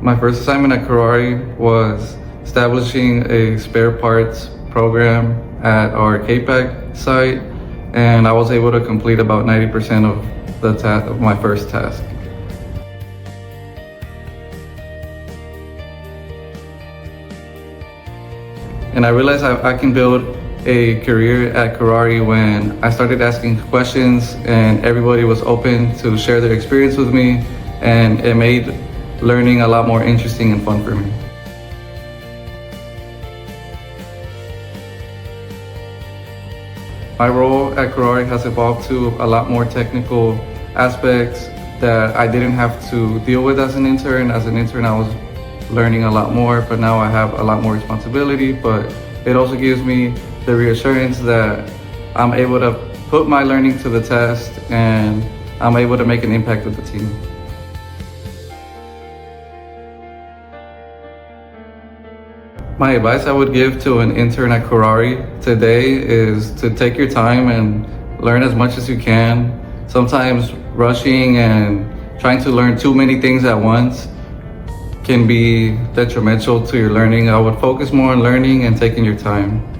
My first assignment at Kuraray was establishing a spare parts program at our KPAC site, and I was able to complete about 90% of my first task. And I realized I can build a career at Kuraray when I started asking questions and everybody was open to share their experience with me, and it made learning a lot more interesting and fun for me. My role at Kuraray has evolved to a lot more technical aspects that I didn't have to deal with as an intern. As an intern, I was learning a lot more, but now I have a lot more responsibility. But it also gives me the reassurance that I'm able to put my learning to the test and I'm able to make an impact with the team. My advice I would give to an intern at Kuraray today is to take your time and learn as much as you can. Sometimes rushing and trying to learn too many things at once can be detrimental to your learning. I would focus more on learning and taking your time.